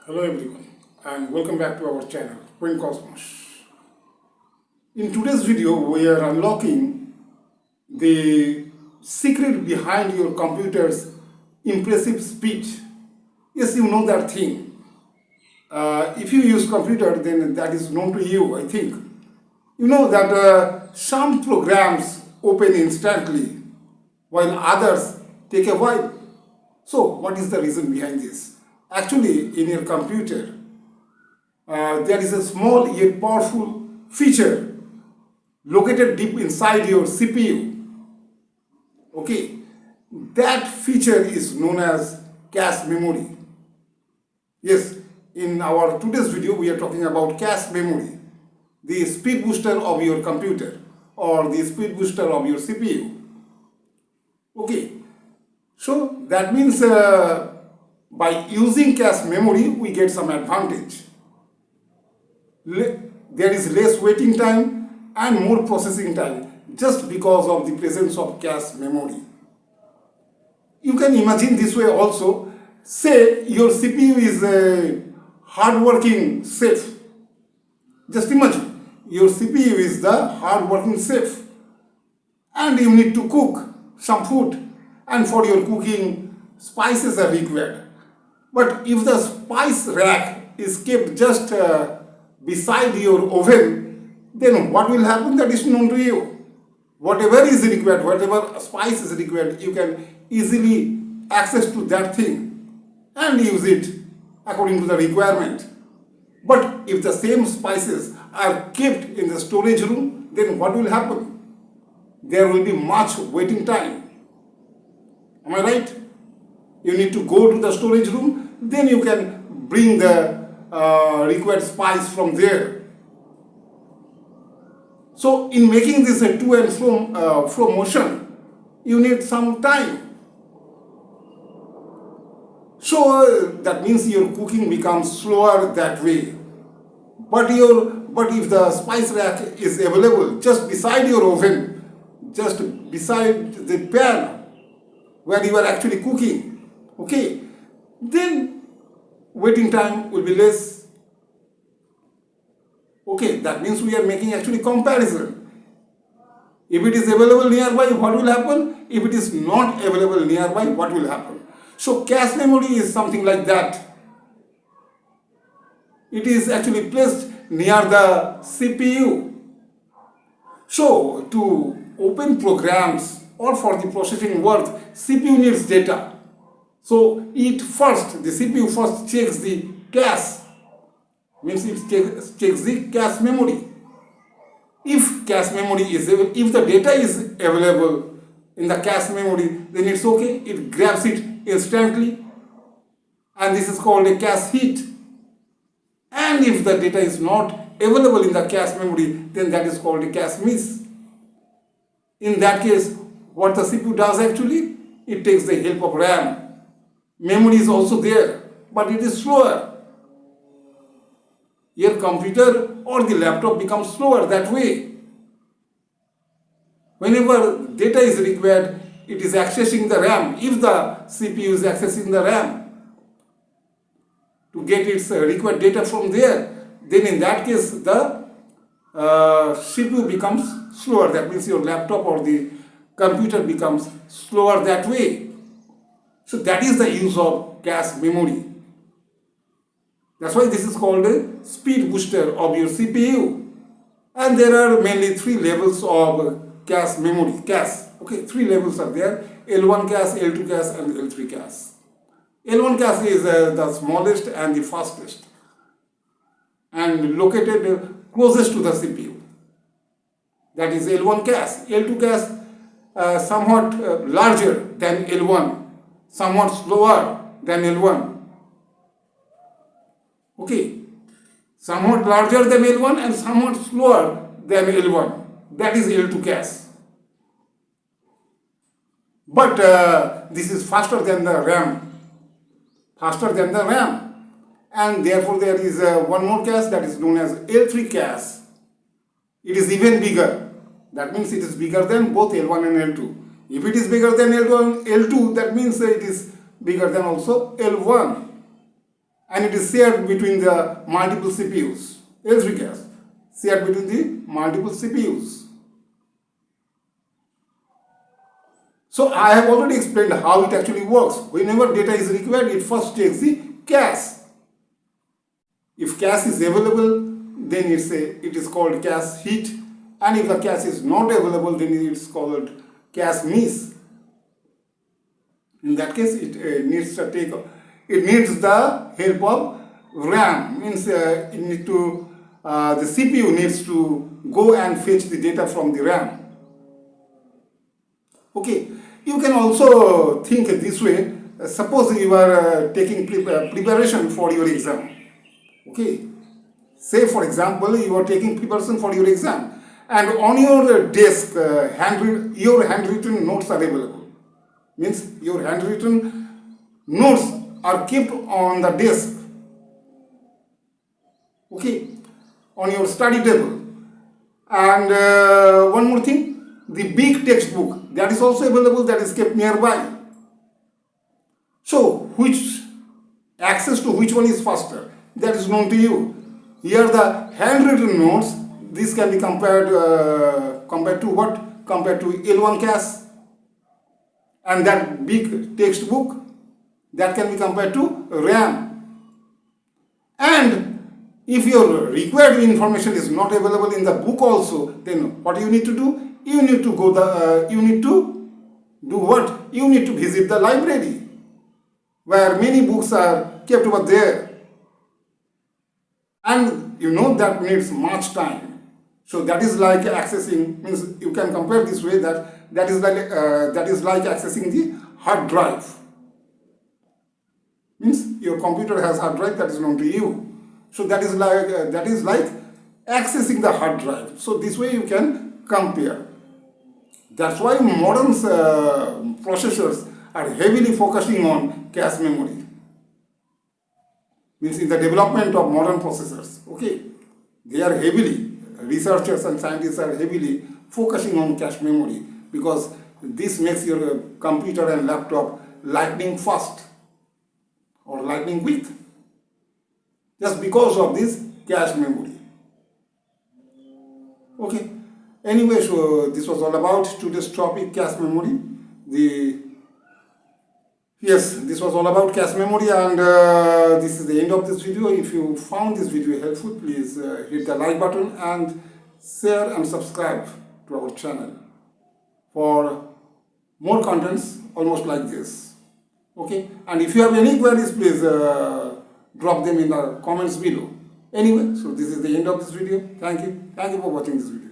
Hello everyone and welcome back to our channel Quaint. In today's video we are unlocking the secret behind your computer's impressive speed. Yes, you know that thing. If you use computer, then that is known to you, I think. You know that some programs open instantly while others take a while. So what is the reason behind this? Actually, in your computer, there is a small yet powerful feature located deep inside your CPU. Okay, that feature is known as cache memory. Yes, in our today's video, we are talking about cache memory, the speed booster of your computer or the speed booster of your CPU. Okay, so that means by using cache memory, we get some advantage. There is less waiting time and more processing time just because of the presence of cache memory. You can imagine this way also. Say your CPU is a hard-working chef. Just imagine, your CPU is the hard-working chef and you need to cook some food, and for your cooking, spices are required. But if the spice rack is kept just beside your oven, then what will happen? That is known to you. Whatever is required, whatever spice is required, you can easily access to that thing and use it according to the requirement. But if the same spices are kept in the storage room, then what will happen? There will be much waiting time. Am I right? You need to go to the storage room, then you can bring the required spice from there. So in making this a to and from motion, you need some time. So that means your cooking becomes slower that way. But if the spice rack is available just beside your oven, just beside the pan where you are actually cooking, okay, then waiting time will be less. Okay, that means we are making actually comparison. If it is available nearby, what will happen? If it is not available nearby, what will happen? So cache memory is something like that. It is actually placed near the CPU. So to open programs or for the processing work, CPU needs data. So the CPU first checks the cache, means it checks the cache memory. If the data is available in the cache memory, then it's okay, it grabs it instantly, and this is called a cache hit. And if the data is not available in the cache memory, then that is called a cache miss. In that case, what the CPU does actually, it takes the help of RAM. Memory is also there, but it is slower. Your computer or the laptop becomes slower that way. Whenever data is required, it is accessing the RAM. If the CPU is accessing the RAM to get its required data from there, then in that case the CPU becomes slower. That means your laptop or the computer becomes slower that way. So that is the use of cache memory. That's why this is called a speed booster of your CPU. And there are mainly three levels of cache memory. Okay, three levels are there: L1 cache, L2 cache, and L3 cache. L1 cache is the smallest and the fastest, and located closest to the CPU. That is L1 cache. L2 cache somewhat larger than L1. Somewhat slower than L1. Okay, somewhat larger than L1 and somewhat slower than L1. That is L2 cache. But this is faster than the RAM. And therefore there is one more cache that is known as L3 cache. It is even bigger. That means it is bigger than both L1 and L2. If it is bigger than L2, that means it is bigger than also L1. and it is shared between the multiple CPUs. L3 cache shared between the multiple CPUs. So I have already explained how it actually works. Whenever data is required, it first takes the cache. If cache is available, then it is called cache hit, and if the cache is not available, then it is called cache miss. In that case, it needs the help of RAM. Means the CPU needs to go and fetch the data from the RAM. Okay, you can also think this way. Suppose you are taking preparation for your exam. Okay, say for example you are taking preparation for your exam, and on your desk your handwritten notes are available. Means your handwritten notes are kept on the desk. Okay, on your study table. And one more thing, the big textbook that is also available, that is kept nearby. So access to which one is faster, that is known to you. Here the handwritten notes, this can be compared to what? Compared to L1 cache. And that big textbook, that can be compared to RAM. And if your required information is not available in the book also, then what you need to do? You need to do what? You need to visit the library, where many books are kept over there. And you know that needs much time. So that is like accessing, means you can compare this way, that is like accessing the hard drive. Means your computer has hard drive, that is known to you. So that is like accessing the hard drive. So this way you can compare. That's why modern processors are heavily focusing on cache memory. Means in the development of modern processors, okay, they are heavily, researchers and scientists are heavily focusing on cache memory, because this makes your computer and laptop lightning fast or lightning quick, just because of this cache memory. Okay, anyway, so this was all about today's topic, cache memory. Yes, this was all about cache memory, and this is the end of this video. If you found this video helpful, please hit the like button and share and subscribe to our channel for more contents almost like this. Okay, and if you have any queries, please drop them in the comments below. Anyway, so this is the end of this video. Thank you for watching this video.